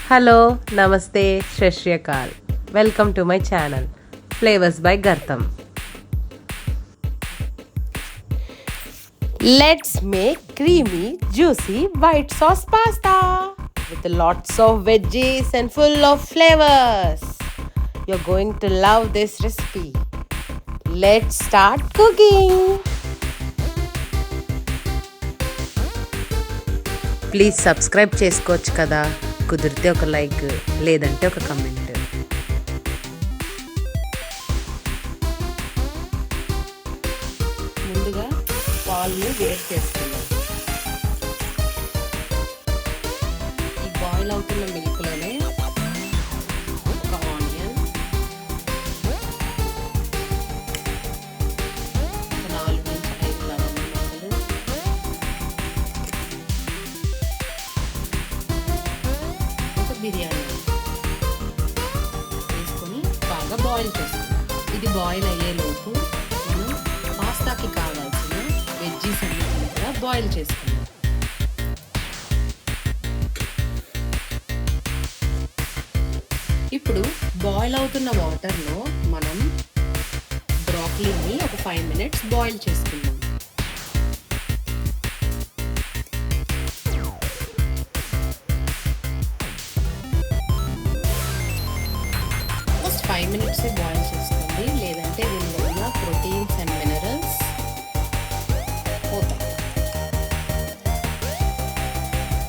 Hello నమస్తే శ్రీ అకాల్ welcome to my channel flavours by గర్తం. Let's make creamy juicy white sauce pasta with lots of veggies and full of flavors. You're going to love this recipe. Let's start cooking. Please subscribe చేసుకోవచ్చు కదా, కుదిరితే ఒక like లేదంటే ఒక comment. ముందుగా పాలు వేడి చేసుకున్నాం. ఈ బాయిల్ అవుతున్న మిల్క్లోనే ఒక ఆనియన్, ఒక 4-5 లవంగాలు, ఒక బిర్యానీ వేసుకొని బాగా బాయిల్ చేసుకున్నాం. ఇది బాయిల్ అయ్యేలోపు మనం పాస్తాకి కావాల్సిన వెజ్జీస్ అన్ని కూడా బాయిల్ చేసుకున్నాం. ఇప్పుడు బాయిల్ అవుతున్న వాటర్లో మనం బ్రాకలీని ఒక 5 మినిట్స్ బాయిల్ చేసుకున్నాం. ఫస్ట్ 5 మినిట్స్ బాయిల్ చేసుకోండి, లేదంటే దీనిలో ఉన్న ప్రోటీన్స్ అండ్ మినరల్స్ పోతాయి.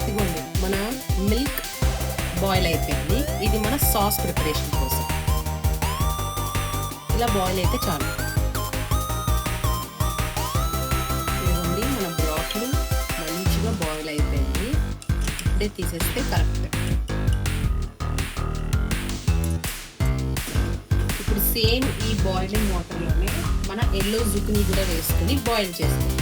ఇదిగోండి మన మిల్క్ బాయిల్ అయిపోయింది. ఇది మన సాస్ ప్రిపరేషన్ కోసం. ఇలా బాయిల్ అయితే చాలు. ఇదిగోండి మన బ్రాకలీ మంచిగా బాయిల్ అయిపోయింది. ఇప్పుడే తీసేస్తే కరెక్ట్. ఇప్పుడు సేమ్ ఈ బాయిలింగ్ వాటర్లోనే మన ఎల్లో జుకినీ కూడా వేసుకుని బాయిల్ చేసుకుంటాం.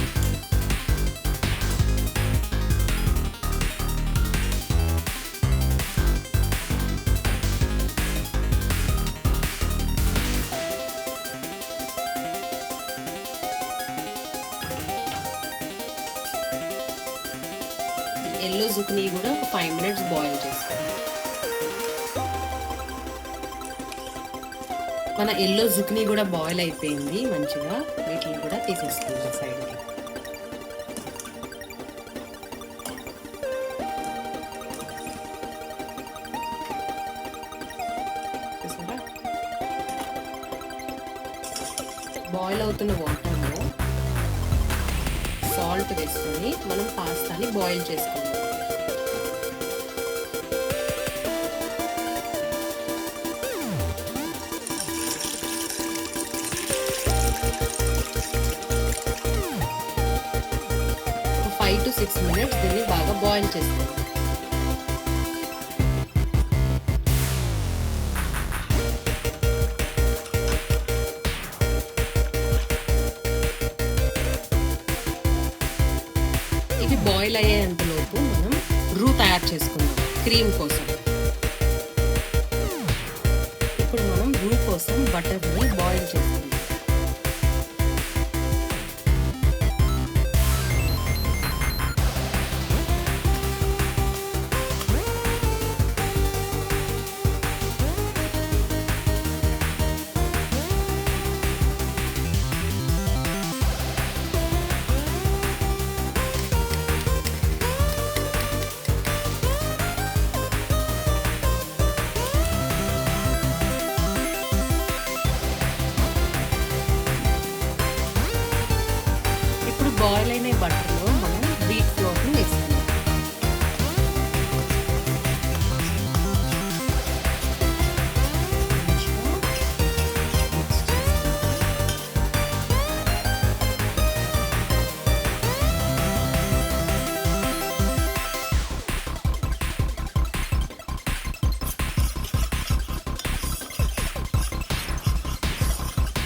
ఎల్లో జుకినీ కూడా ఒక 5 మినిట్స్ బాయిల్ చేసుకోండి. మన ఎల్లో జుకినీ కూడా బాయిల్ అయిపోయింది మంచిగా. వీటిని కూడా తీసేసుకుందాం సైడ్కి. చూసారా, బాయిల్ అవుతున్న వాటర్లో సాల్ట్ వేసుకొని మనం పాస్తాని బాయిల్ చేసుకుందాం. ఒక 5 to 6 మినిట్స్ దీన్ని బాగా బాయిల్ చేసుకోండి. ఇవి బాయిల్ అయ్యేంతలోపు మనం రూ తయారు చేసుకుందాం క్రీమ్ కోసం. ఇప్పుడు మనం రూ కోసం బటర్ని బాయిల్ చేసుకుందాం. బాయిల్ అయిన బటర్లో మనం వీట్ ఫ్లోర్ని వేసుకుందాం.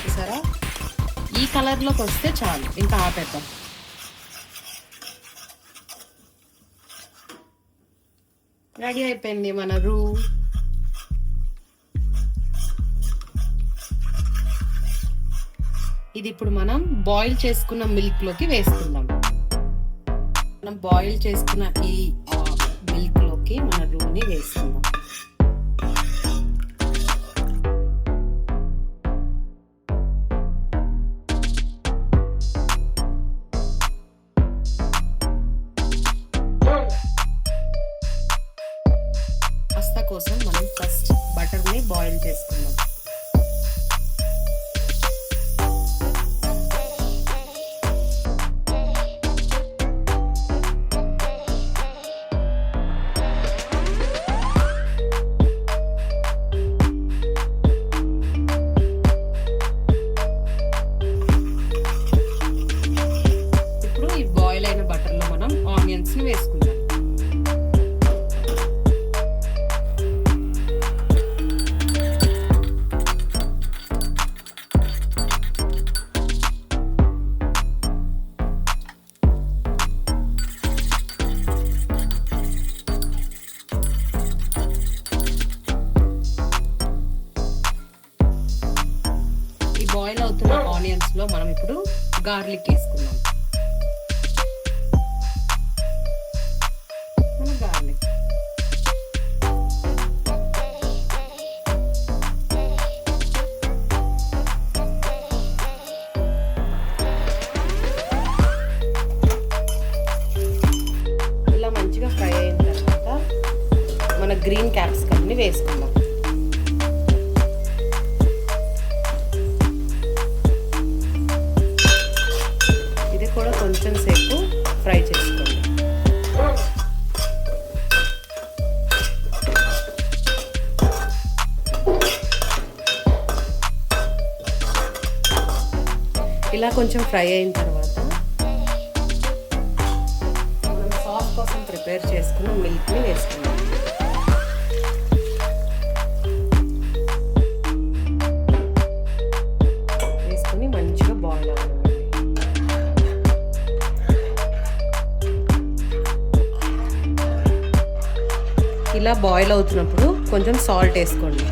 చూసారా, ఈ కలర్లోకి వస్తే చాలు, ఇంకా ఆపేద్దాం. రెడీ అయిపోయింది మన రూ. ఇది ఇప్పుడు మనం బాయిల్ చేసుకున్న మిల్క్ లోకి వేసుకుందాం. మనం బాయిల్ చేసుకున్న ఈ మిల్క్ లోకి ఇందులోకి మన రూని వేసుకుందాం. పాస్తా కోసం మనం ఫస్ట్ బటర్ని బాయిల్ చేసుకుందాం. బటర్లో మనం ఆనియన్స్ ని వేసుకుందాం. ఈ బాయిల్ అవుతున్న ఆనియన్స్ లో మనం ఇప్పుడు గార్లిక్ వేసుకుందాం. ఇలా మంచిగా ఫ్రై అయిన తర్వాత మన గ్రీన్ క్యాప్సికమ్ని వేసుకుందాం. ఇది కూడా కొంచెం సేపు ఫ్రై చేసుకోండి. ఇలా కొంచెం ఫ్రై అయిన తర్వాత మనం సాస్ కోసం ప్రిపేర్ చేసుకున్న మిల్క్ని వేసుకుందాం. వేసుకుని మంచిగా బాయిల్ అవ్వాలి. ఇలా బాయిల్ అవుతున్నప్పుడు కొంచెం సాల్ట్ వేసుకోండి.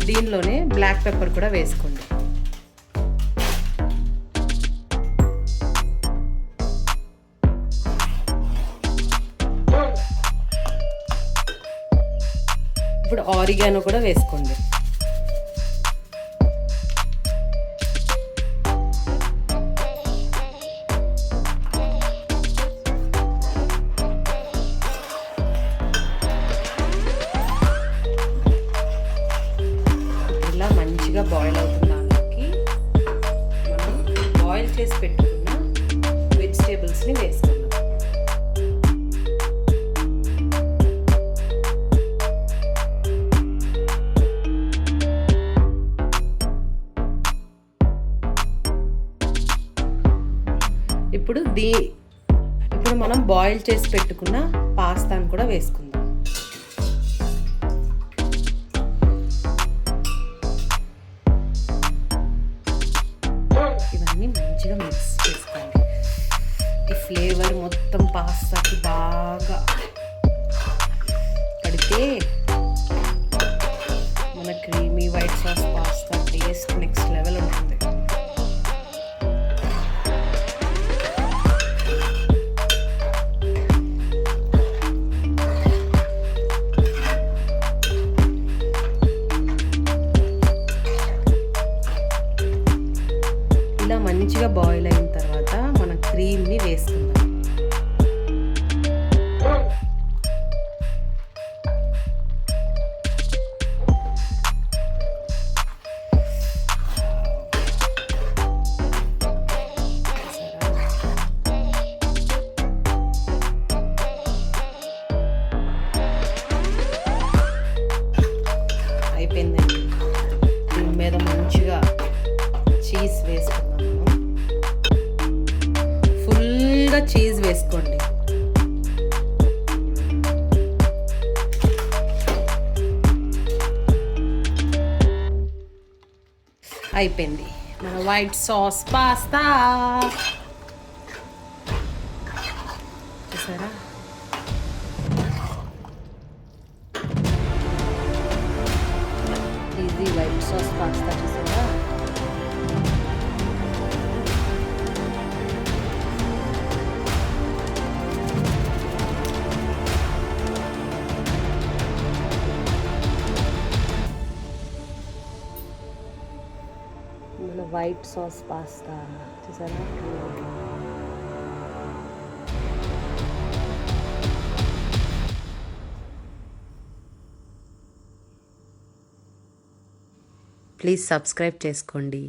దీనిలోనే బ్లాక్ పెప్పర్ కూడా వేసుకోండి. ఇప్పుడు ఆరిగానో కూడా వేసుకోండి. మంచిగా బాయిల్ అవుతున్న దానికి మనం బాయిల్ చేసి పెట్టుకున్న వెజిటేబుల్స్ని వేసుకుందాం. ఇప్పుడు మనం బాయిల్ చేసి పెట్టుకున్న పాస్తాను కూడా వేసుకుందాం. ఇవన్నీ మంచిగా మిక్స్ చేసుకోండి. ఈ ఫ్లేవర్ మొత్తం పాస్తాకి బాగా పడితే మన creamy white sauce pasta taste next level ఉంటుంది. ఇలా మంచిగా బాయిల్ అయిన తర్వాత మన క్రీమ్ని వేసుకుందాం. అయిపోయిందండి. దీని మీద మంచిగా చీజ్ వేసుకున్నాము. ఫుల్గా చీజ్ వేసుకోండి. అయిపోయింది మన వైట్ సాస్ పాస్తా. ఇది వైట్ సాస్ పాస్తా చూసారా. మన వైట్ సాస్ పాస్తా చూసారా. ప్లీజ్ సబ్స్క్రైబ్ చేసుకోండి.